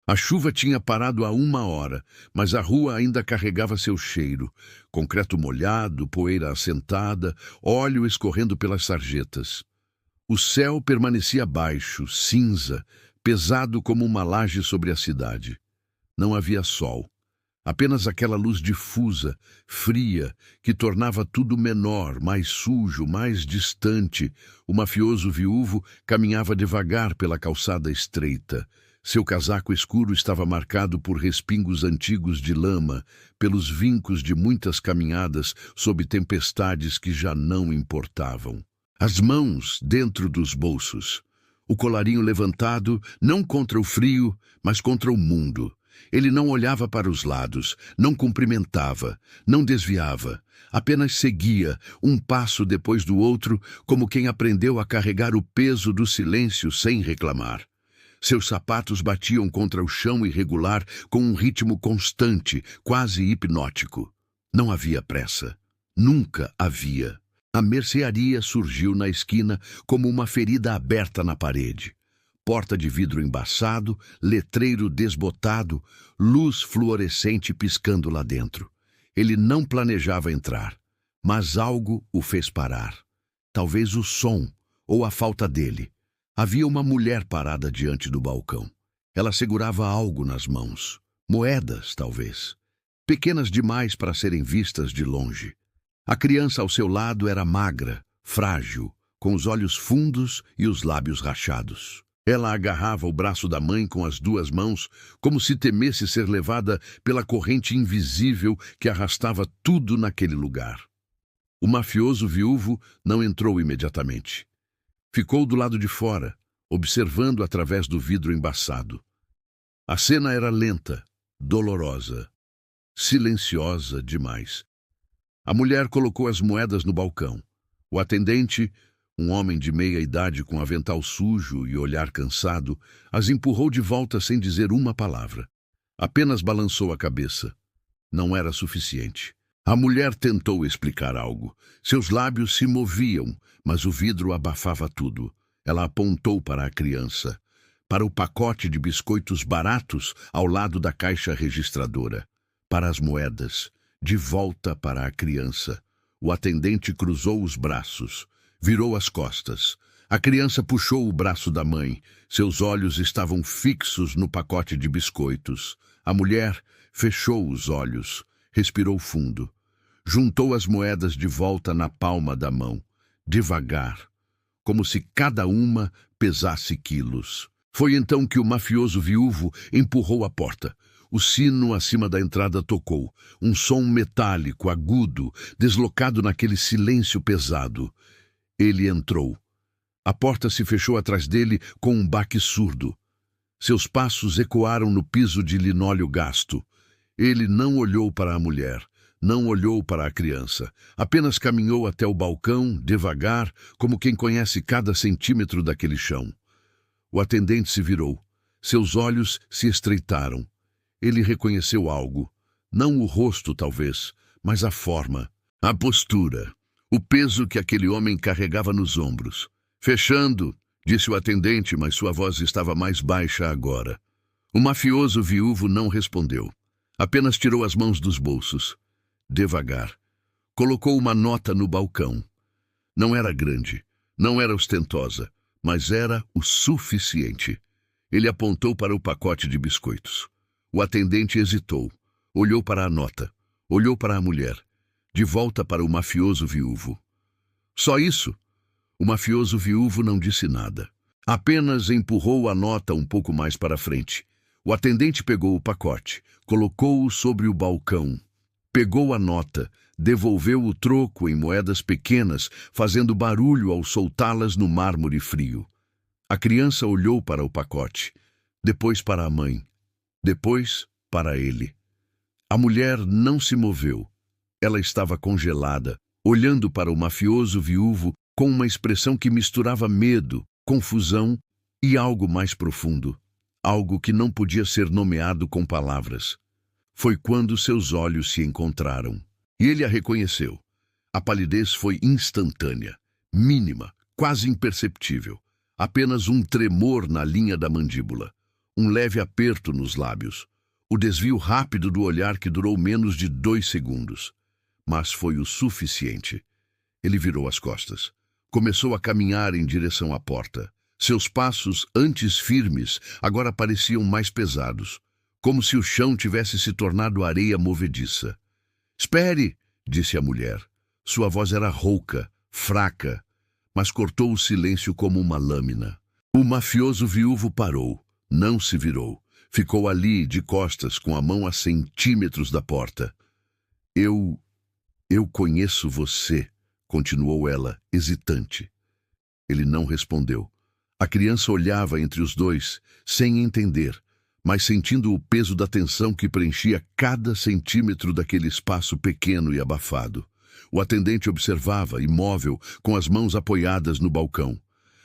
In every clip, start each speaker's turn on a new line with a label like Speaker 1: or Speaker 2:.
Speaker 1: A chuva tinha parado há 1 hora, mas a rua ainda carregava seu cheiro. Concreto molhado, poeira assentada, óleo escorrendo pelas sarjetas. O céu permanecia baixo, cinza, pesado como uma laje sobre a cidade. Não havia sol. Apenas aquela luz difusa, fria, que tornava tudo menor, mais sujo, mais distante. O mafioso viúvo caminhava devagar pela calçada estreita. Seu casaco escuro estava marcado por respingos antigos de lama, pelos vincos de muitas caminhadas sob tempestades que já não importavam. As mãos dentro dos bolsos. O colarinho levantado, não contra o frio, mas contra o mundo. Ele não olhava para os lados, não cumprimentava, não desviava. Apenas seguia, um passo depois do outro, como quem aprendeu a carregar o peso do silêncio sem reclamar. Seus sapatos batiam contra o chão irregular com um ritmo constante, quase hipnótico. Não havia pressa. Nunca havia. A mercearia surgiu na esquina como uma ferida aberta na parede. Porta de vidro embaçado, letreiro desbotado, luz fluorescente piscando lá dentro. Ele não planejava entrar, mas algo o fez parar. Talvez o som, ou a falta dele. Havia uma mulher parada diante do balcão. Ela segurava algo nas mãos. Moedas, talvez. Pequenas demais para serem vistas de longe. A criança ao seu lado era magra, frágil, com os olhos fundos e os lábios rachados. Ela agarrava o braço da mãe com as 2 mãos, como se temesse ser levada pela corrente invisível que arrastava tudo naquele lugar. O mafioso viúvo não entrou imediatamente. Ficou do lado de fora, observando através do vidro embaçado. A cena era lenta, dolorosa, silenciosa demais. A mulher colocou as moedas no balcão. O atendente, um homem de meia idade com avental sujo e olhar cansado, as empurrou de volta sem dizer uma palavra. Apenas balançou a cabeça. Não era suficiente. A mulher tentou explicar algo. Seus lábios se moviam, mas o vidro abafava tudo. Ela apontou para a criança, para o pacote de biscoitos baratos ao lado da caixa registradora, para as moedas, de volta para a criança. O atendente cruzou os braços, virou as costas. A criança puxou o braço da mãe. Seus olhos estavam fixos no pacote de biscoitos. A mulher fechou os olhos, respirou fundo. Juntou as moedas de volta na palma da mão, devagar, como se cada uma pesasse quilos. Foi então que o mafioso viúvo empurrou a porta. O sino acima da entrada tocou, um som metálico, agudo, deslocado naquele silêncio pesado. Ele entrou. A porta se fechou atrás dele com um baque surdo. Seus passos ecoaram no piso de linóleo gasto. Ele não olhou para a mulher, não olhou para a criança. Apenas caminhou até o balcão, devagar, como quem conhece cada centímetro daquele chão. O atendente se virou. Seus olhos se estreitaram. Ele reconheceu algo. Não o rosto, talvez, mas a forma, a postura, o peso que aquele homem carregava nos ombros. Fechando, disse o atendente, mas sua voz estava mais baixa agora. O mafioso viúvo não respondeu. Apenas tirou as mãos dos bolsos. Devagar. Colocou uma nota no balcão. Não era grande, não era ostentosa, mas era o suficiente. Ele apontou para o pacote de biscoitos. O atendente hesitou. Olhou para a nota. Olhou para a mulher. De volta para o mafioso viúvo. Só isso? O mafioso viúvo não disse nada. Apenas empurrou a nota um pouco mais para frente. O atendente pegou o pacote, colocou-o sobre o balcão. Pegou a nota, devolveu o troco em moedas pequenas, fazendo barulho ao soltá-las no mármore frio. A criança olhou para o pacote, depois para a mãe, depois para ele. A mulher não se moveu. Ela estava congelada, olhando para o mafioso viúvo com uma expressão que misturava medo, confusão e algo mais profundo. Algo que não podia ser nomeado com palavras. Foi quando seus olhos se encontraram. E ele a reconheceu. A palidez foi instantânea, mínima, quase imperceptível. Apenas um tremor na linha da mandíbula. um leve aperto nos lábios, o desvio rápido do olhar que durou menos de 2 segundos. Mas foi o suficiente. Ele virou as costas. Começou a caminhar em direção à porta. Seus passos, antes firmes, agora pareciam mais pesados, como se o chão tivesse se tornado areia movediça. "Espere!" disse a mulher. Sua voz era rouca, fraca, mas cortou o silêncio como uma lâmina. O mafioso viúvo parou, não se virou. Ficou ali, de costas, com a mão a centímetros da porta. Eu conheço você", continuou ela, hesitante. Ele não respondeu. A criança olhava entre os dois, sem entender, mas sentindo o peso da tensão que preenchia cada centímetro daquele espaço pequeno e abafado. O atendente observava, imóvel, com as mãos apoiadas no balcão.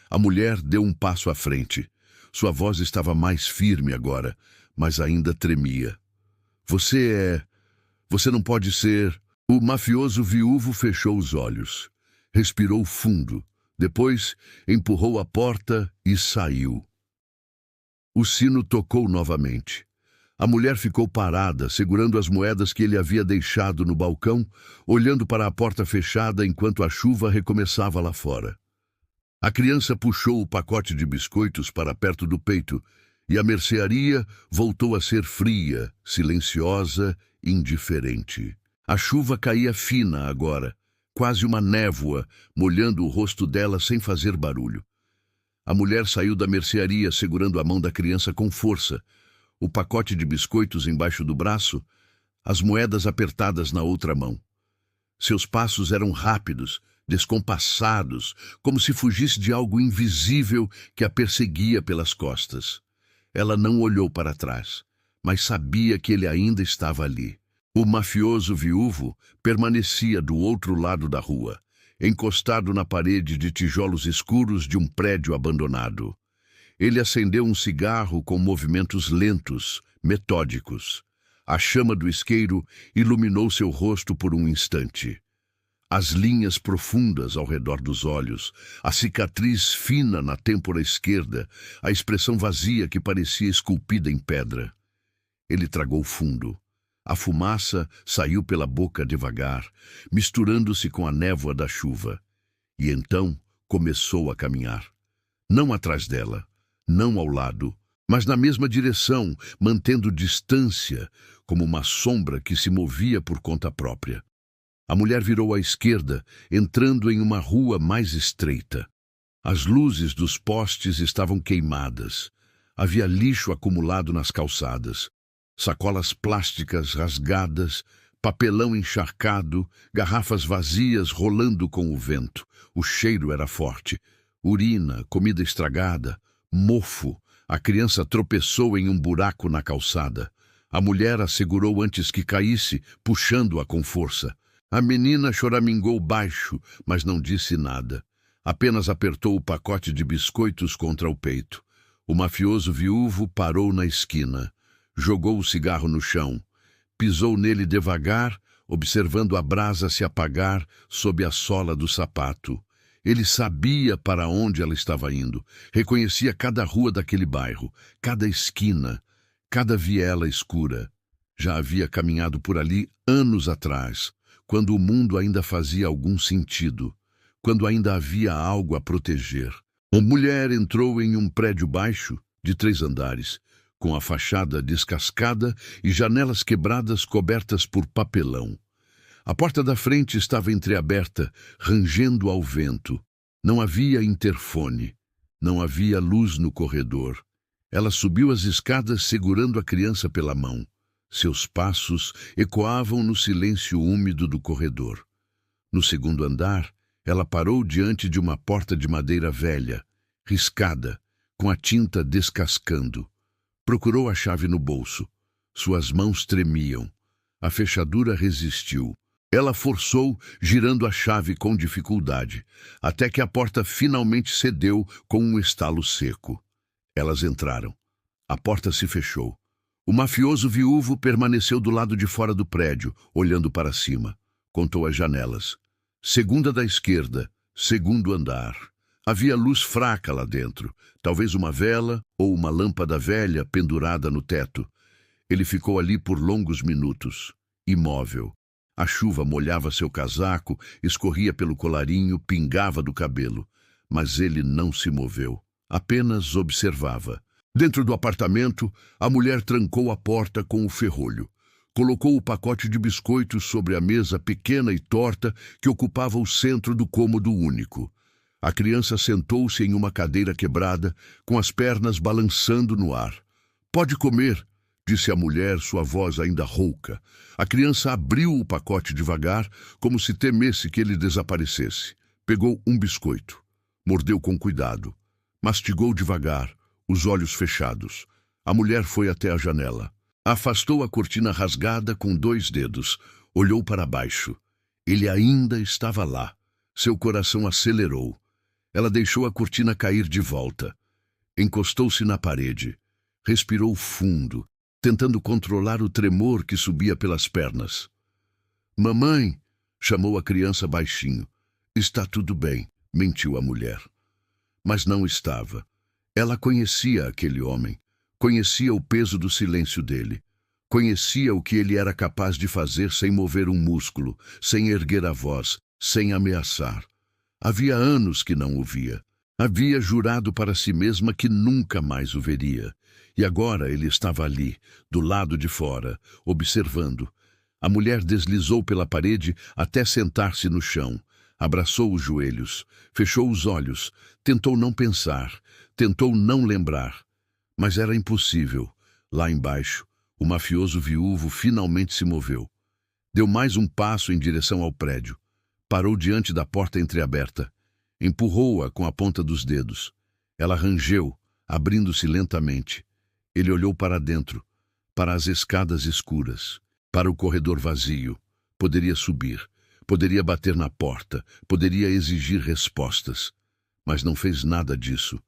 Speaker 1: A mulher deu um passo à frente. Sua voz estava mais firme agora, mas ainda tremia. Você não pode ser..." O mafioso viúvo fechou os olhos. Respirou fundo. Depois, empurrou a porta e saiu. O sino tocou novamente. A mulher ficou parada, segurando as moedas que ele havia deixado no balcão, olhando para a porta fechada enquanto a chuva recomeçava lá fora. A criança puxou o pacote de biscoitos para perto do peito, e a mercearia voltou a ser fria, silenciosa, indiferente. A chuva caía fina agora, quase uma névoa, molhando o rosto dela sem fazer barulho. A mulher saiu da mercearia segurando a mão da criança com força, o pacote de biscoitos embaixo do braço, as moedas apertadas na outra mão. Seus passos eram rápidos, descompassados, como se fugisse de algo invisível que a perseguia pelas costas. Ela não olhou para trás, mas sabia que ele ainda estava ali. O mafioso viúvo permanecia do outro lado da rua, encostado na parede de tijolos escuros de um prédio abandonado. Ele acendeu um cigarro com movimentos lentos, metódicos. A chama do isqueiro iluminou seu rosto por um instante. As linhas profundas ao redor dos olhos, a cicatriz fina na têmpora esquerda, a expressão vazia que parecia esculpida em pedra. Ele tragou fundo. A fumaça saiu pela boca devagar, misturando-se com a névoa da chuva. E então começou a caminhar. Não atrás dela, não ao lado, mas na mesma direção, mantendo distância, como uma sombra que se movia por conta própria. A mulher virou à esquerda, entrando em uma rua mais estreita. As luzes dos postes estavam queimadas. Havia lixo acumulado nas calçadas. Sacolas plásticas rasgadas, papelão encharcado, garrafas vazias rolando com o vento. O cheiro era forte. Urina, comida estragada, mofo. A criança tropeçou em um buraco na calçada. A mulher a segurou antes que caísse, puxando-a com força. A menina choramingou baixo, mas não disse nada. Apenas apertou o pacote de biscoitos contra o peito. O mafioso viúvo parou na esquina. Jogou o cigarro no chão. Pisou nele devagar, observando a brasa se apagar sob a sola do sapato. Ele sabia para onde ela estava indo. Reconhecia cada rua daquele bairro, cada esquina, cada viela escura. Já havia caminhado por ali anos atrás, quando o mundo ainda fazia algum sentido, quando ainda havia algo a proteger. Uma mulher entrou em um prédio baixo, de 3 andares, com a fachada descascada e janelas quebradas cobertas por papelão. A porta da frente estava entreaberta, rangendo ao vento. Não havia interfone. Não havia luz no corredor. Ela subiu as escadas segurando a criança pela mão. Seus passos ecoavam no silêncio úmido do corredor. No 2º andar, ela parou diante de uma porta de madeira velha, riscada, com a tinta descascando. Procurou a chave no bolso. Suas mãos tremiam. A fechadura resistiu. Ela forçou, girando a chave com dificuldade, até que a porta finalmente cedeu com um estalo seco. Elas entraram. A porta se fechou. O mafioso viúvo permaneceu do lado de fora do prédio, olhando para cima. Contou as janelas. 2ª da esquerda, 2º andar. Havia luz fraca lá dentro, talvez uma vela ou uma lâmpada velha pendurada no teto. Ele ficou ali por longos minutos, imóvel. A chuva molhava seu casaco, escorria pelo colarinho, pingava do cabelo. Mas ele não se moveu, apenas observava. Dentro do apartamento, a mulher trancou a porta com o ferrolho. Colocou o pacote de biscoitos sobre a mesa pequena e torta que ocupava o centro do cômodo único. A criança sentou-se em uma cadeira quebrada, com as pernas balançando no ar. "Pode comer", disse a mulher, sua voz ainda rouca. A criança abriu o pacote devagar, como se temesse que ele desaparecesse. Pegou um biscoito. Mordeu com cuidado. Mastigou devagar, os olhos fechados. A mulher foi até a janela. Afastou a cortina rasgada com 2 dedos. Olhou para baixo. Ele ainda estava lá. Seu coração acelerou. Ela deixou a cortina cair de volta. Encostou-se na parede. Respirou fundo, tentando controlar o tremor que subia pelas pernas. "Mamãe", chamou a criança baixinho. "Está tudo bem", mentiu a mulher. Mas não estava. Ela conhecia aquele homem. Conhecia o peso do silêncio dele. Conhecia o que ele era capaz de fazer sem mover um músculo, sem erguer a voz, sem ameaçar. Havia anos que não o via. Havia jurado para si mesma que nunca mais o veria. E agora ele estava ali, do lado de fora, observando. A mulher deslizou pela parede até sentar-se no chão. Abraçou os joelhos, fechou os olhos, tentou não pensar, tentou não lembrar. Mas era impossível. Lá embaixo, o mafioso viúvo finalmente se moveu. Deu mais um passo em direção ao prédio. Parou diante da porta entreaberta. Empurrou-a com a ponta dos dedos. Ela rangeu, abrindo-se lentamente. Ele olhou para dentro, para as escadas escuras, para o corredor vazio. Poderia subir, poderia bater na porta, poderia exigir respostas. Mas não fez nada disso.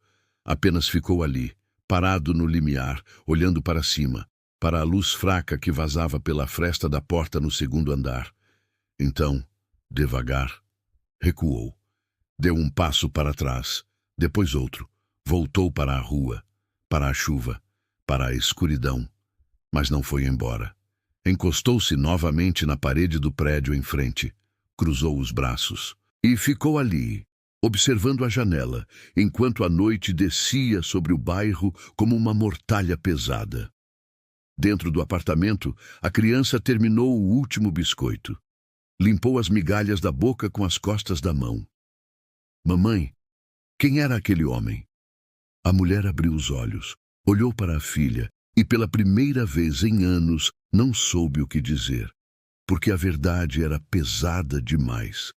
Speaker 1: Apenas ficou ali, parado no limiar, olhando para cima, para a luz fraca que vazava pela fresta da porta no 2º andar. Então, devagar, recuou. Deu um passo para trás, depois outro. Voltou para a rua, para a chuva, para a escuridão. Mas não foi embora. Encostou-se novamente na parede do prédio em frente. Cruzou os braços e ficou ali, observando a janela, enquanto a noite descia sobre o bairro como uma mortalha pesada. Dentro do apartamento, a criança terminou o último biscoito. Limpou as migalhas da boca com as costas da mão. "Mamãe, quem era aquele homem?" A mulher abriu os olhos, olhou para a filha e, pela primeira vez em anos, não soube o que dizer, porque a verdade era pesada demais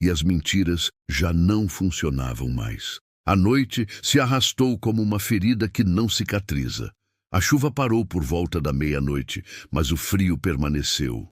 Speaker 1: e as mentiras já não funcionavam mais. A noite se arrastou como uma ferida que não cicatriza. A chuva parou por volta da meia-noite, mas o frio permaneceu,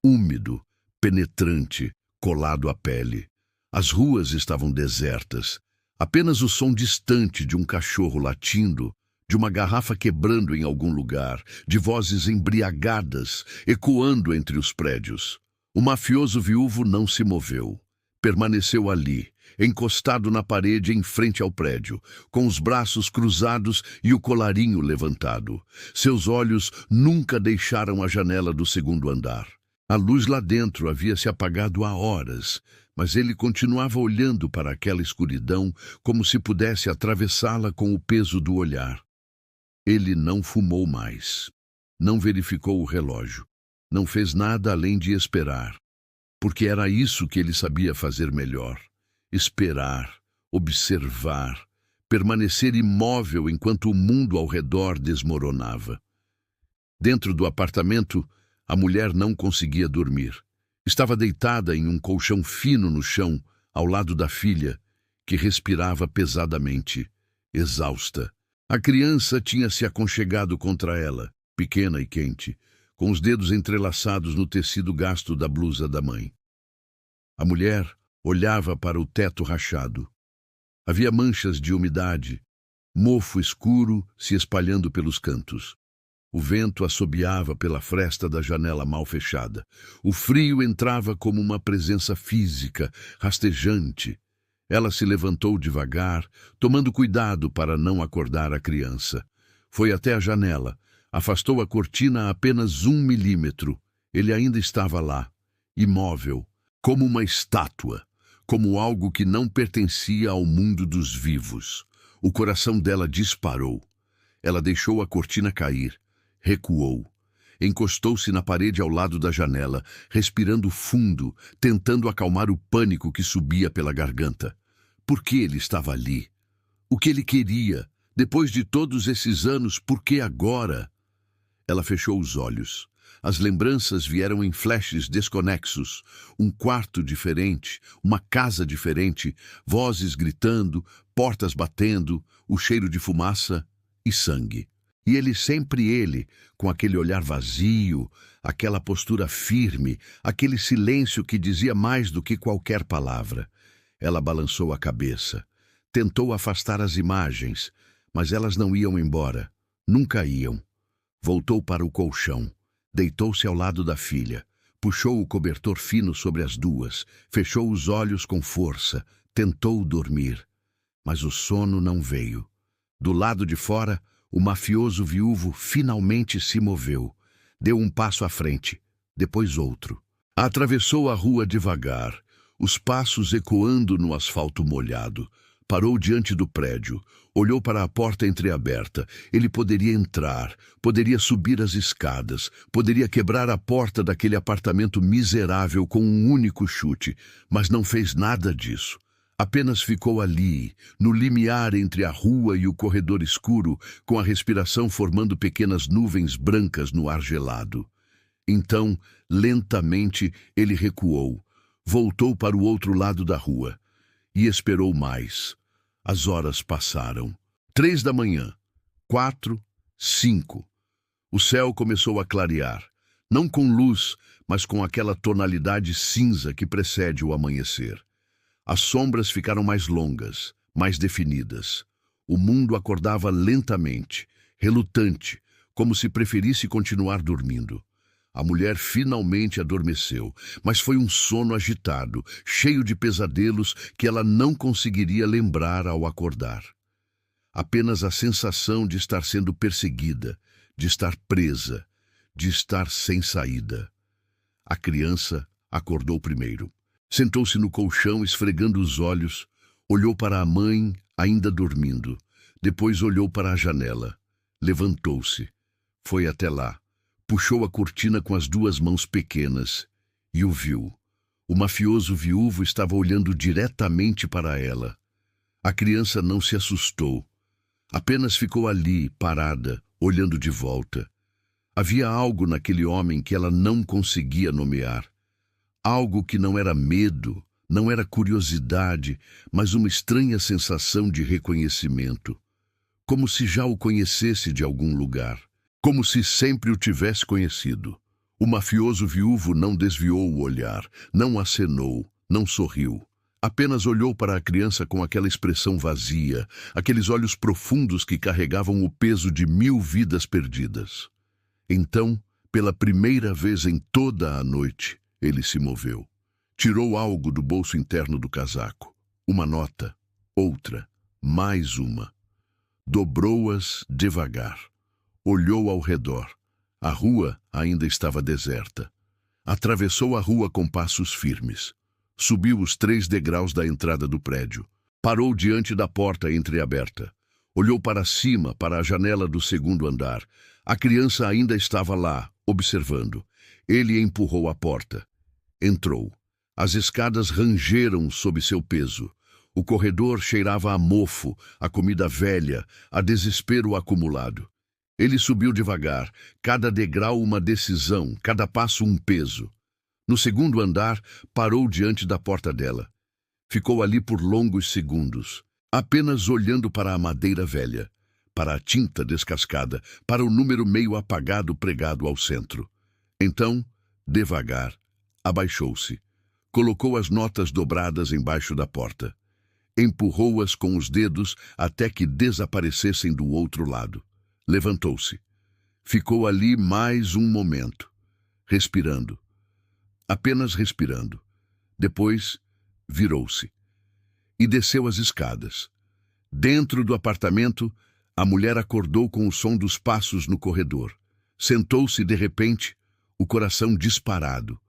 Speaker 1: úmido, penetrante, colado à pele. As ruas estavam desertas. Apenas o som distante de um cachorro latindo, de uma garrafa quebrando em algum lugar, de vozes embriagadas ecoando entre os prédios. O mafioso viúvo não se moveu. Permaneceu ali, encostado na parede em frente ao prédio, com os braços cruzados e o colarinho levantado. Seus olhos nunca deixaram a janela do 2º andar. A luz lá dentro havia se apagado há horas, mas ele continuava olhando para aquela escuridão como se pudesse atravessá-la com o peso do olhar. Ele não fumou mais. Não verificou o relógio. Não fez nada além de esperar. Porque era isso que ele sabia fazer melhor. Esperar, observar, permanecer imóvel enquanto o mundo ao redor desmoronava. Dentro do apartamento, a mulher não conseguia dormir. Estava deitada em um colchão fino no chão, ao lado da filha, que respirava pesadamente, exausta. A criança tinha se aconchegado contra ela, pequena e quente, com os dedos entrelaçados no tecido gasto da blusa da mãe. A mulher olhava para o teto rachado. Havia manchas de umidade, mofo escuro se espalhando pelos cantos. O vento assobiava pela fresta da janela mal fechada. O frio entrava como uma presença física, rastejante. Ela se levantou devagar, tomando cuidado para não acordar a criança. Foi até a janela, afastou a cortina a apenas 1 milímetro. Ele ainda estava lá, imóvel, como uma estátua, como algo que não pertencia ao mundo dos vivos. O coração dela disparou. Ela deixou a cortina cair, recuou. Encostou-se na parede ao lado da janela, respirando fundo, tentando acalmar o pânico que subia pela garganta. Por que ele estava ali? O que ele queria? Depois de todos esses anos, por que agora? Ela fechou os olhos. As lembranças vieram em flashes desconexos. Um quarto diferente, uma casa diferente, vozes gritando, portas batendo, o cheiro de fumaça e sangue. E ele, sempre ele, com aquele olhar vazio, aquela postura firme, aquele silêncio que dizia mais do que qualquer palavra. Ela balançou a cabeça. Tentou afastar as imagens, mas elas não iam embora. Nunca iam. Voltou para o colchão. Deitou-se ao lado da filha. Puxou o cobertor fino sobre as duas. Fechou os olhos com força. Tentou dormir. Mas o sono não veio. Do lado de fora, o mafioso viúvo finalmente se moveu. Deu um passo à frente, depois outro. Atravessou a rua devagar, os passos ecoando no asfalto molhado. Parou diante do prédio, olhou para a porta entreaberta. Ele poderia entrar, poderia subir as escadas, poderia quebrar a porta daquele apartamento miserável com um único chute, mas não fez nada disso. Apenas ficou ali, no limiar entre a rua e o corredor escuro, com a respiração formando pequenas nuvens brancas no ar gelado. Então, lentamente, ele recuou, voltou para o outro lado da rua e esperou mais. As horas passaram. 3 da manhã, 4, 5. O céu começou a clarear, não com luz, mas com aquela tonalidade cinza que precede o amanhecer. As sombras ficaram mais longas, mais definidas. O mundo acordava lentamente, relutante, como se preferisse continuar dormindo. A mulher finalmente adormeceu, mas foi um sono agitado, cheio de pesadelos que ela não conseguiria lembrar ao acordar. Apenas a sensação de estar sendo perseguida, de estar presa, de estar sem saída. A criança acordou primeiro. Sentou-se no colchão, esfregando os olhos, olhou para a mãe, ainda dormindo. Depois olhou para a janela. Levantou-se. Foi até lá. Puxou a cortina com as 2 mãos pequenas e o viu. O mafioso viúvo estava olhando diretamente para ela. A criança não se assustou. Apenas ficou ali, parada, olhando de volta. Havia algo naquele homem que ela não conseguia nomear. Algo que não era medo, não era curiosidade, mas uma estranha sensação de reconhecimento. Como se já o conhecesse de algum lugar. Como se sempre o tivesse conhecido. O mafioso viúvo não desviou o olhar, não acenou, não sorriu. Apenas olhou para a criança com aquela expressão vazia, aqueles olhos profundos que carregavam o peso de 1000 vidas perdidas. Então, pela primeira vez em toda a noite, ele se moveu. Tirou algo do bolso interno do casaco. Uma nota, outra, mais uma. Dobrou-as devagar. Olhou ao redor. A rua ainda estava deserta. Atravessou a rua com passos firmes. Subiu os 3 degraus da entrada do prédio. Parou diante da porta entreaberta. Olhou para cima, para a janela do 2º andar. A criança ainda estava lá, observando. Ele empurrou a porta. Entrou. As escadas rangeram sob seu peso. O corredor cheirava a mofo, a comida velha, a desespero acumulado. Ele subiu devagar, cada degrau uma decisão, cada passo um peso. No 2º andar, parou diante da porta dela. Ficou ali por longos segundos, apenas olhando para a madeira velha, para a tinta descascada, para o número meio apagado pregado ao centro. Então, devagar, abaixou-se. Colocou as notas dobradas embaixo da porta. Empurrou-as com os dedos até que desaparecessem do outro lado. Levantou-se. Ficou ali mais um momento, respirando. Apenas respirando. Depois, virou-se. e desceu as escadas. Dentro do apartamento, a mulher acordou com o som dos passos no corredor. Sentou-se de repente, o coração disparado.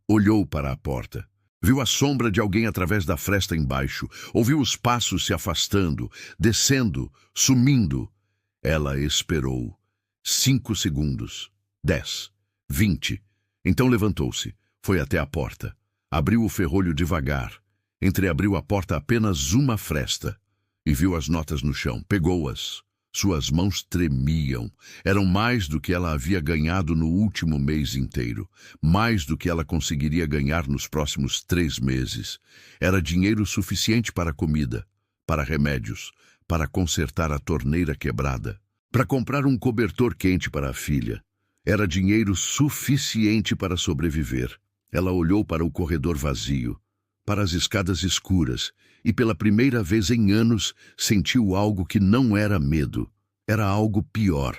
Speaker 1: Olhou para a porta. Viu a sombra de alguém através da fresta embaixo. Ouviu os passos se afastando, descendo, sumindo. Ela esperou. 5 segundos. 10. 20. Então levantou-se. Foi até a porta. Abriu o ferrolho devagar. Entreabriu a porta apenas uma fresta. E viu as notas no chão. Pegou-as. Suas mãos tremiam. Eram mais do que ela havia ganhado no último mês inteiro. Mais do que ela conseguiria ganhar nos próximos 3 meses. Era dinheiro suficiente para comida, para remédios, para consertar a torneira quebrada, para comprar um cobertor quente para a filha. Era dinheiro suficiente para sobreviver. Ela olhou para o corredor vazio, para as escadas escuras, e pela primeira vez em anos sentiu algo que não era medo. Era algo pior.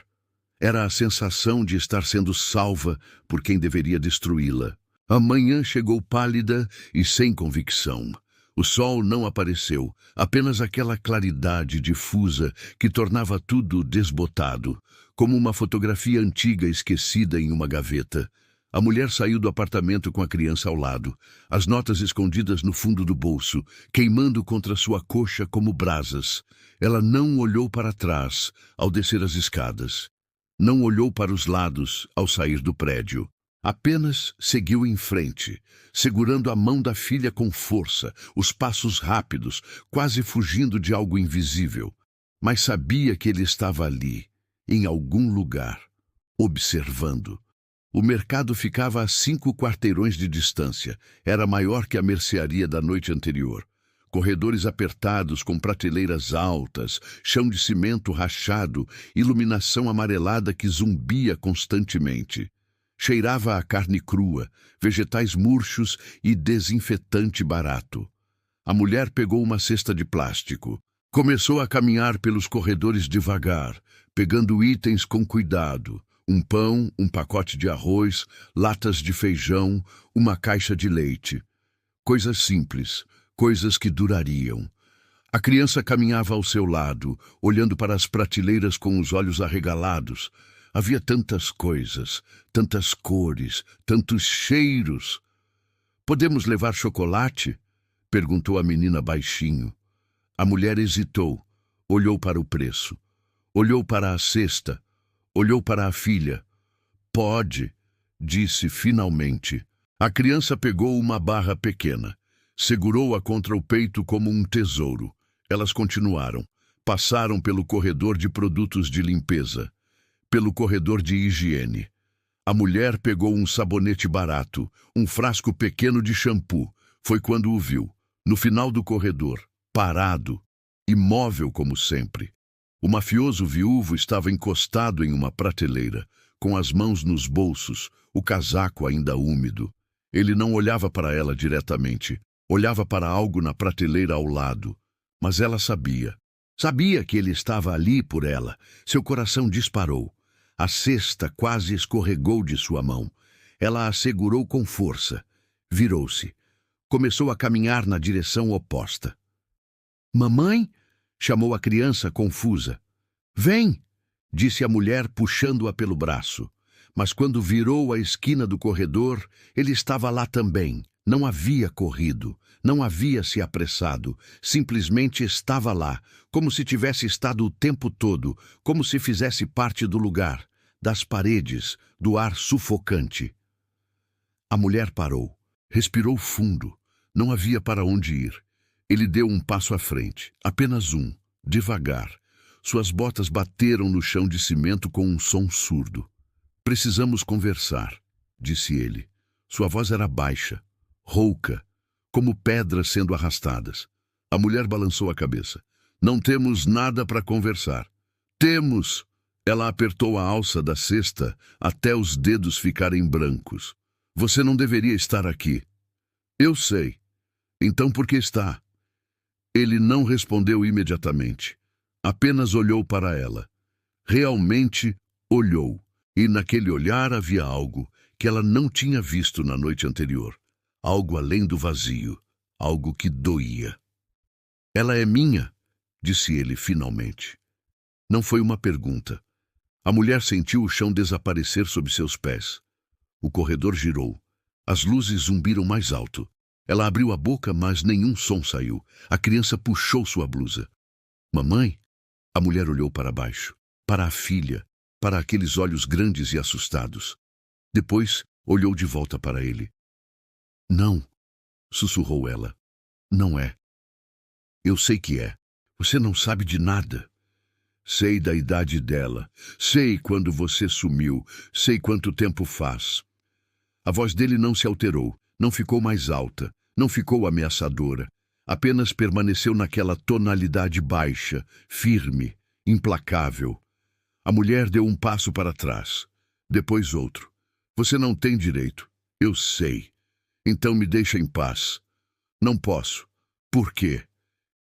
Speaker 1: Era a sensação de estar sendo salva por quem deveria destruí-la. A manhã chegou pálida e sem convicção. O sol não apareceu, apenas aquela claridade difusa que tornava tudo desbotado, como uma fotografia antiga esquecida em uma gaveta. A mulher saiu do apartamento com a criança ao lado, as notas escondidas no fundo do bolso, queimando contra sua coxa como brasas. Ela não olhou para trás ao descer as escadas. Não olhou para os lados ao sair do prédio. Apenas seguiu em frente, segurando a mão da filha com força, os passos rápidos, quase fugindo de algo invisível. Mas sabia que ele estava ali, em algum lugar, observando. O mercado ficava a 5 quarteirões de distância. Era maior que a mercearia da noite anterior. Corredores apertados com prateleiras altas, chão de cimento rachado, iluminação amarelada que zumbia constantemente. Cheirava a carne crua, vegetais murchos e desinfetante barato. A mulher pegou uma cesta de plástico. Começou a caminhar pelos corredores devagar, pegando itens com cuidado. Um pão, um pacote de arroz, latas de feijão, uma caixa de leite. Coisas simples, coisas que durariam. A criança caminhava ao seu lado, olhando para as prateleiras com os olhos arregalados. Havia tantas coisas, tantas cores, tantos cheiros. "Podemos levar chocolate?" perguntou a menina baixinho. A mulher hesitou, olhou para o preço, olhou para a cesta, olhou para a filha. "Pode", disse finalmente. A criança pegou uma barra pequena, segurou-a contra o peito como um tesouro. Elas continuaram, passaram pelo corredor de produtos de limpeza, pelo corredor de higiene. A mulher pegou um sabonete barato, um frasco pequeno de shampoo. Foi quando o viu, no final do corredor, parado, imóvel como sempre. O mafioso viúvo estava encostado em uma prateleira, com as mãos nos bolsos, o casaco ainda úmido. Ele não olhava para ela diretamente, olhava para algo na prateleira ao lado. Mas ela sabia. Sabia que ele estava ali por ela. Seu coração disparou. A cesta quase escorregou de sua mão. Ela a segurou com força. Virou-se. Começou a caminhar na direção oposta. "Mamãe?" chamou a criança confusa. "Vem!" disse a mulher puxando-a pelo braço. Mas quando virou a esquina do corredor, ele estava lá também. Não havia corrido, não havia se apressado, simplesmente estava lá, como se tivesse estado o tempo todo, como se fizesse parte do lugar, das paredes, do ar sufocante. A mulher parou, respirou fundo, não havia para onde ir. Ele deu um passo à frente, apenas um, devagar. Suas botas bateram no chão de cimento com um som surdo. "Precisamos conversar", disse ele. Sua voz era baixa, rouca, como pedras sendo arrastadas. A mulher balançou a cabeça. "Não temos nada para conversar." "Temos!" Ela apertou a alça da cesta até os dedos ficarem brancos. "Você não deveria estar aqui." "Eu sei." "Então por que está?" Ele não respondeu imediatamente. Apenas olhou para ela. Realmente olhou. E naquele olhar havia algo que ela não tinha visto na noite anterior. Algo além do vazio. Algo que doía. Ela é minha, disse ele finalmente. Não foi uma pergunta. A mulher sentiu o chão desaparecer sob seus pés. O corredor girou. As luzes zumbiram mais alto. Ela abriu a boca, mas nenhum som saiu. A criança puxou sua blusa. Mamãe? A mulher olhou para baixo, para a filha, para aqueles olhos grandes e assustados. Depois, olhou de volta para ele. Não, sussurrou ela. Não é. Eu sei que é. Você não sabe de nada. Sei da idade dela. Sei quando você sumiu. Sei quanto tempo faz. A voz dele não se alterou, não ficou mais alta, não ficou ameaçadora. Apenas permaneceu naquela tonalidade baixa, firme, implacável. A mulher deu um passo para trás, depois outro. Você não tem direito. Eu sei. Então me deixa em paz. Não posso. Por quê?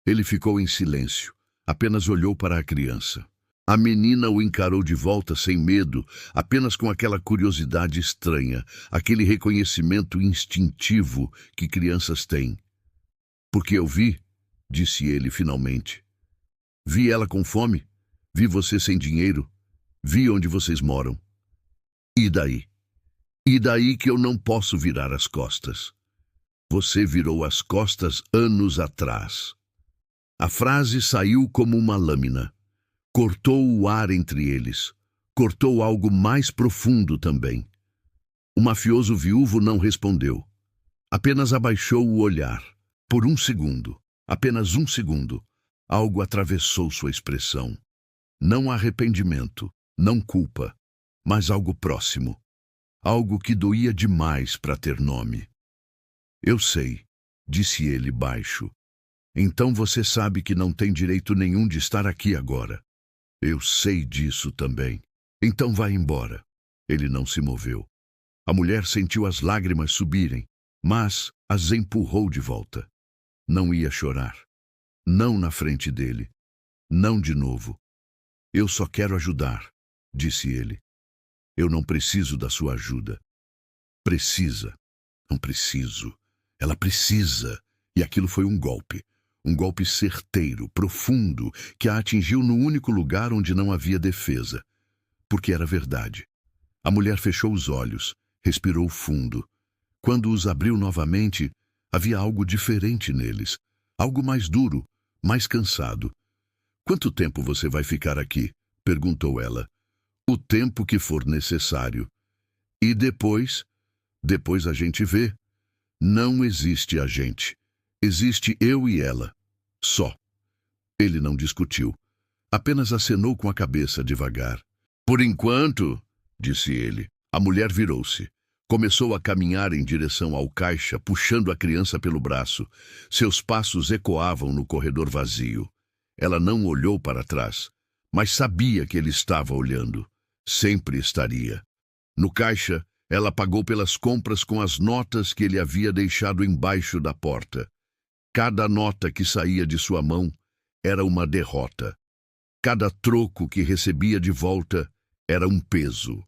Speaker 1: Ele ficou em silêncio, apenas olhou para a criança. A menina o encarou de volta sem medo, apenas com aquela curiosidade estranha, aquele reconhecimento instintivo que crianças têm. Porque eu vi, disse ele finalmente. Vi ela com fome, vi você sem dinheiro, vi onde vocês moram. E daí? E daí que eu não posso virar as costas. Você virou as costas anos atrás. A frase saiu como uma lâmina. Cortou o ar entre eles. Cortou algo mais profundo também. O mafioso viúvo não respondeu. Apenas abaixou o olhar. Por um segundo, apenas um segundo, algo atravessou sua expressão. Não arrependimento, não culpa, mas algo próximo. Algo que doía demais para ter nome. Eu sei, disse ele baixo. Então você sabe que não tem direito nenhum de estar aqui agora. Eu sei disso também. Então vá embora. Ele não se moveu. A mulher sentiu as lágrimas subirem, mas as empurrou de volta. Não ia chorar. Não na frente dele. Não de novo. Eu só quero ajudar, disse ele. Eu não preciso da sua ajuda. Precisa. Não preciso. Ela precisa. E aquilo foi um golpe. Um golpe certeiro, profundo, que a atingiu no único lugar onde não havia defesa. Porque era verdade. A mulher fechou os olhos, respirou fundo. Quando os abriu novamente, havia algo diferente neles. Algo mais duro, mais cansado. Quanto tempo você vai ficar aqui? Perguntou ela. O tempo que for necessário. E depois? Depois a gente vê. Não existe a gente. Existe eu e ela. Só. Ele não discutiu. Apenas acenou com a cabeça devagar. Por enquanto, disse ele. A mulher virou-se. Começou a caminhar em direção ao caixa, puxando a criança pelo braço. Seus passos ecoavam no corredor vazio. Ela não olhou para trás, mas sabia que ele estava olhando. Sempre estaria. No caixa, ela pagou pelas compras com as notas que ele havia deixado embaixo da porta. Cada nota que saía de sua mão era uma derrota. Cada troco que recebia de volta era um peso.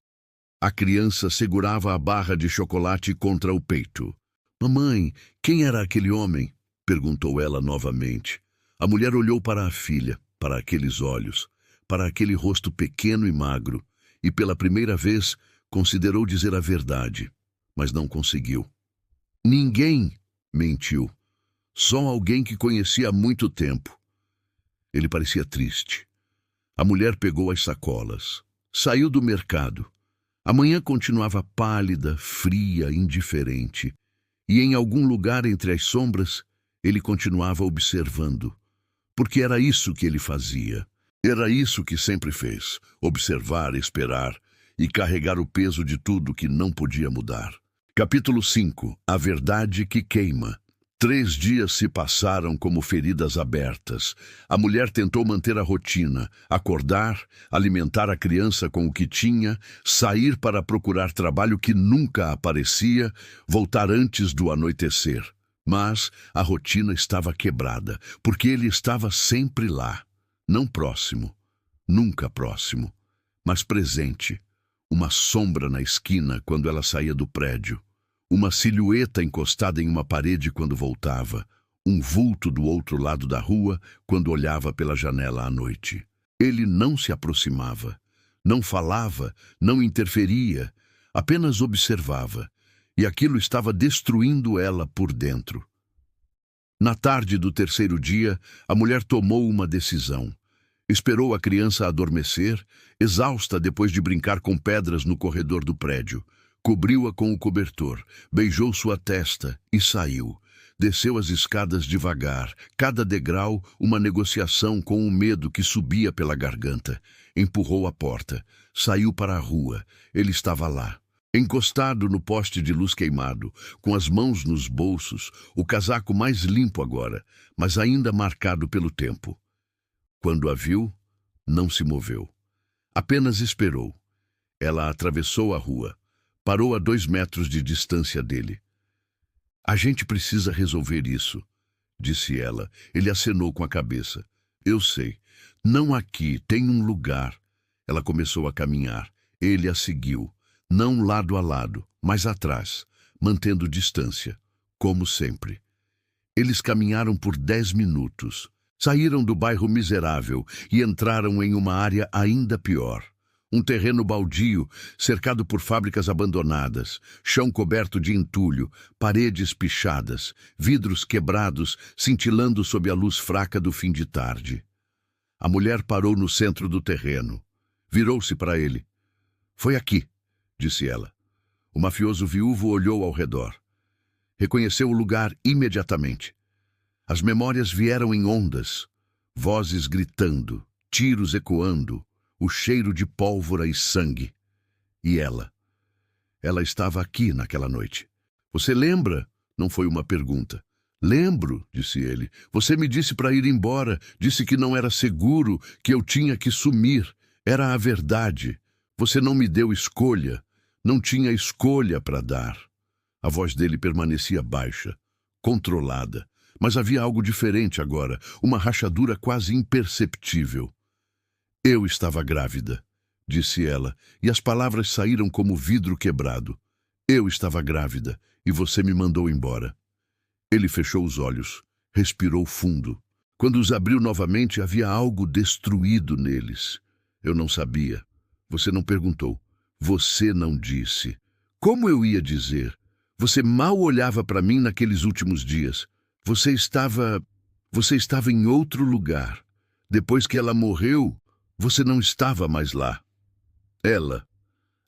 Speaker 1: A criança segurava a barra de chocolate contra o peito. Mamãe, quem era aquele homem? Perguntou ela novamente. A mulher olhou para a filha, para aqueles olhos, para aquele rosto pequeno e magro, e pela primeira vez considerou dizer a verdade, mas não conseguiu. Ninguém mentiu. Só alguém que conhecia há muito tempo. Ele parecia triste. A mulher pegou as sacolas. Saiu do mercado. A manhã continuava pálida, fria, indiferente. E em algum lugar entre as sombras, ele continuava observando. Porque era isso que ele fazia. Era isso que sempre fez. Observar, esperar e carregar o peso de tudo que não podia mudar. Capítulo 5. A verdade que queima. 3 dias se passaram como feridas abertas. A mulher tentou manter a rotina, acordar, alimentar a criança com o que tinha, sair para procurar trabalho que nunca aparecia, voltar antes do anoitecer. Mas a rotina estava quebrada, porque ele estava sempre lá. Não próximo, nunca próximo, mas presente. Uma sombra na esquina quando ela saía do prédio. Uma silhueta encostada em uma parede quando voltava. um vulto do outro lado da rua quando olhava pela janela à noite. Ele não se aproximava, não falava, não interferia, apenas observava, e aquilo estava destruindo ela por dentro. Na tarde do terceiro dia, a mulher tomou uma decisão. Esperou a criança adormecer, exausta depois de brincar com pedras no corredor do prédio. Cobriu-a com o cobertor, beijou sua testa e saiu. Desceu as escadas devagar, cada degrau uma negociação com o medo que subia pela garganta. Empurrou a porta, saiu para a rua. Ele estava lá, encostado no poste de luz queimado, com as mãos nos bolsos, o casaco mais limpo agora, mas ainda marcado pelo tempo. Quando a viu, não se moveu. Apenas esperou. Ela atravessou a rua, parou a 2 metros de distância dele. A gente precisa resolver isso, disse ela. Ele acenou com a cabeça. Eu sei. Não aqui, tem um lugar. Ela começou a caminhar. Ele a seguiu. Não lado a lado, mas atrás, mantendo distância, como sempre. Eles caminharam por 10 minutos. Saíram do bairro miserável e entraram em uma área ainda pior. Um terreno baldio, cercado por fábricas abandonadas, chão coberto de entulho, paredes pichadas, vidros quebrados cintilando sob a luz fraca do fim de tarde. A mulher parou no centro do terreno. Virou-se para ele. Foi aqui, disse ela. O mafioso viúvo olhou ao redor. Reconheceu o lugar imediatamente. As memórias vieram em ondas, vozes gritando, tiros ecoando, o cheiro de pólvora e sangue. E ela? Ela estava aqui naquela noite. Você lembra? Não foi uma pergunta. Lembro, disse ele. Você me disse para ir embora, disse que não era seguro, que eu tinha que sumir. Era a verdade. Você não me deu escolha. Não tinha escolha para dar. A voz dele permanecia baixa, controlada. Mas havia algo diferente agora, uma rachadura quase imperceptível. Eu estava grávida, disse ela, e as palavras saíram como vidro quebrado. Eu estava grávida, e você me mandou embora. Ele fechou os olhos, respirou fundo. Quando os abriu novamente, havia algo destruído neles. Eu não sabia. Você não perguntou. Você não disse. Como eu ia dizer? Você mal olhava para mim naqueles últimos dias. Você estava em outro lugar. Depois que ela morreu, você não estava mais lá. Ela.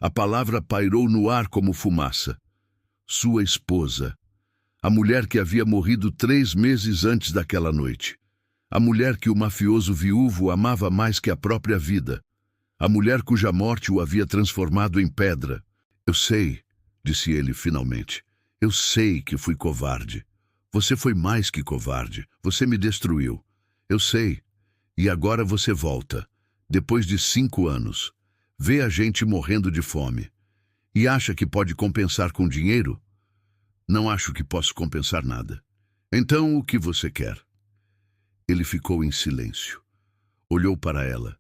Speaker 1: A palavra pairou no ar como fumaça. Sua esposa. A mulher que havia morrido 3 meses antes daquela noite. A mulher que o mafioso viúvo amava mais que a própria vida. A mulher cuja morte o havia transformado em pedra. Eu sei, disse ele finalmente. Eu sei que fui covarde. Você foi mais que covarde. Você me destruiu. Eu sei. E agora você volta. Depois de 5 anos. Vê a gente morrendo de fome. E acha que pode compensar com dinheiro? Não acho que posso compensar nada. Então, o que você quer? Ele ficou em silêncio. Olhou para ela.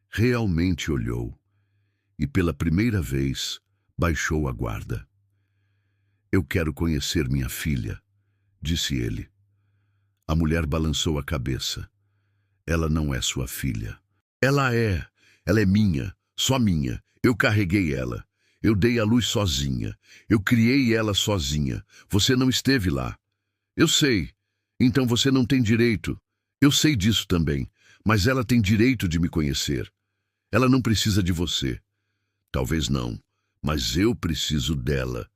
Speaker 1: Realmente olhou. E pela primeira vez, baixou a guarda. Eu quero conhecer minha filha, disse ele. A mulher balançou a cabeça. Ela não é sua filha. Ela é minha, só minha. Eu carreguei ela. Eu dei à luz sozinha. Eu criei ela sozinha. Você não esteve lá. Eu sei. Então você não tem direito. Eu sei disso também. Mas ela tem direito de me conhecer. Ela não precisa de você. Talvez não. Mas eu preciso dela.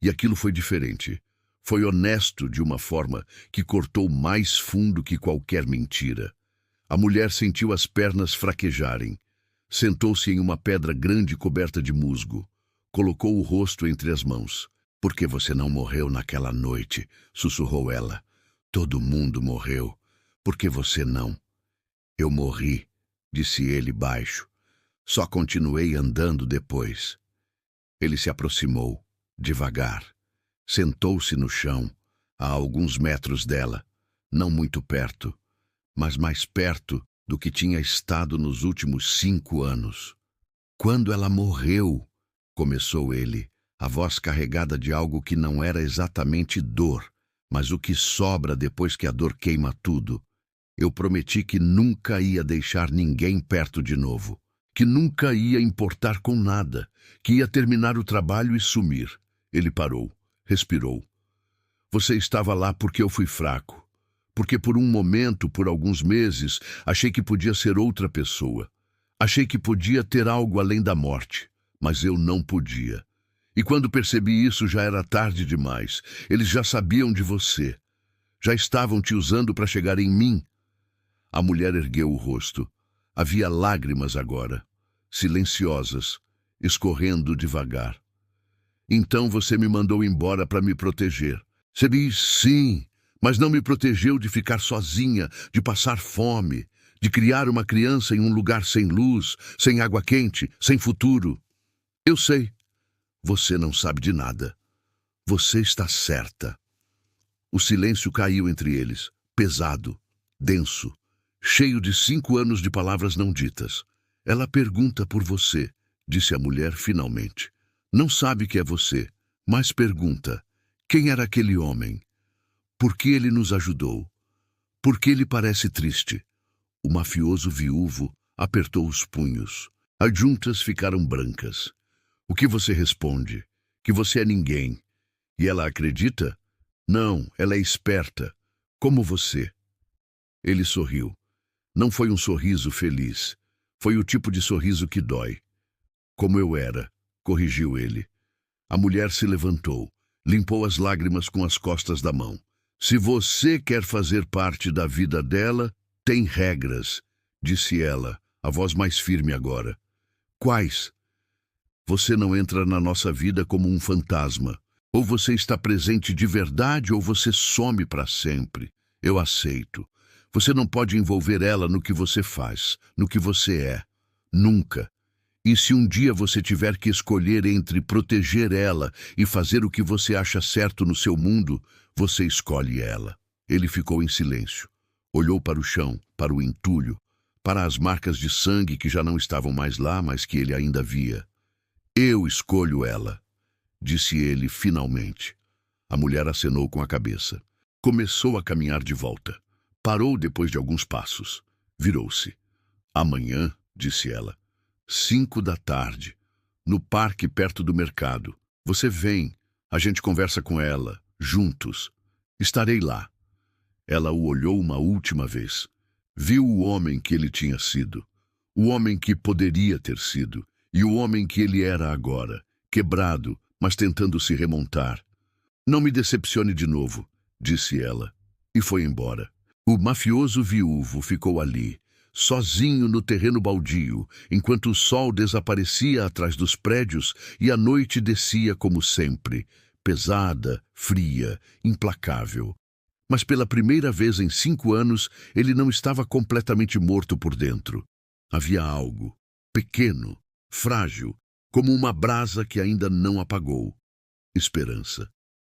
Speaker 1: E aquilo foi diferente. Foi honesto de uma forma que cortou mais fundo que qualquer mentira. A mulher sentiu as pernas fraquejarem. Sentou-se em uma pedra grande coberta de musgo. Colocou o rosto entre as mãos. Por que você não morreu naquela noite? Sussurrou ela. Todo mundo morreu. Por que você não? Eu morri, disse ele baixo. Só continuei andando depois. Ele se aproximou, devagar. Sentou-se no chão, a alguns metros dela, não muito perto, mas mais perto do que tinha estado nos últimos 5 anos. Quando ela morreu, começou ele, a voz carregada de algo que não era exatamente dor, Mas o que sobra depois que a dor queima tudo? Eu prometi que nunca ia deixar ninguém perto de novo, que nunca ia importar com nada, que ia terminar o trabalho e sumir. Ele parou, respirou. Você estava lá porque eu fui fraco, porque por um momento, por alguns meses, achei que podia ser outra pessoa. Achei que podia ter algo além da morte, mas eu não podia. E quando percebi isso, já era tarde demais. Eles já sabiam de você. Já estavam te usando para chegar em mim. A mulher ergueu o rosto. Havia lágrimas agora, silenciosas, escorrendo devagar. Então você me mandou embora para me proteger. Você diz sim, mas não me protegeu de ficar sozinha, de passar fome, de criar uma criança em um lugar sem luz, sem água quente, sem futuro. Eu sei. Você não sabe de nada. Você está certa. O silêncio caiu entre eles, pesado, denso, cheio de 5 anos de palavras não ditas. Ela pergunta por você, disse a mulher finalmente. Não sabe que é você, mas pergunta. Quem era aquele homem? Por que ele nos ajudou? Por que ele parece triste? O mafioso viúvo apertou os punhos. As juntas ficaram brancas. O que você responde? Que você é ninguém. E ela acredita? Não, ela é esperta. Como você. Ele sorriu. Não foi um sorriso feliz. Foi o tipo de sorriso que dói. Como eu era, corrigiu ele. A mulher se levantou, limpou as lágrimas com as costas da mão. Se você quer fazer parte da vida dela, tem regras, disse ela, a voz mais firme agora. Quais? Você não entra na nossa vida como um fantasma. Ou você está presente de verdade ou você some para sempre. Eu aceito. Você não pode envolver ela no que você faz, no que você é. Nunca. E se um dia você tiver que escolher entre proteger ela e fazer o que você acha certo no seu mundo, você escolhe ela. Ele ficou em silêncio. Olhou para o chão, para o entulho, para as marcas de sangue que já não estavam mais lá, mas que ele ainda via. Eu escolho ela, disse ele finalmente. A mulher acenou com a cabeça. Começou a caminhar de volta. Parou depois de alguns passos. Virou-se. Amanhã, disse ela, 5 da tarde, no parque perto do mercado. Você vem, a gente conversa com ela, juntos. Estarei lá. Ela o olhou uma última vez. Viu o homem que ele tinha sido, o homem que poderia ter sido, e o homem que ele era agora, quebrado, mas tentando se remontar. Não me decepcione de novo, disse ela, e foi embora. O mafioso viúvo ficou ali, sozinho no terreno baldio, enquanto o sol desaparecia atrás dos prédios e a noite descia como sempre, pesada, fria, implacável. Mas pela primeira vez em 5 anos, ele não estava completamente morto por dentro. Havia algo, pequeno, frágil, como uma brasa que ainda não apagou. Esperança.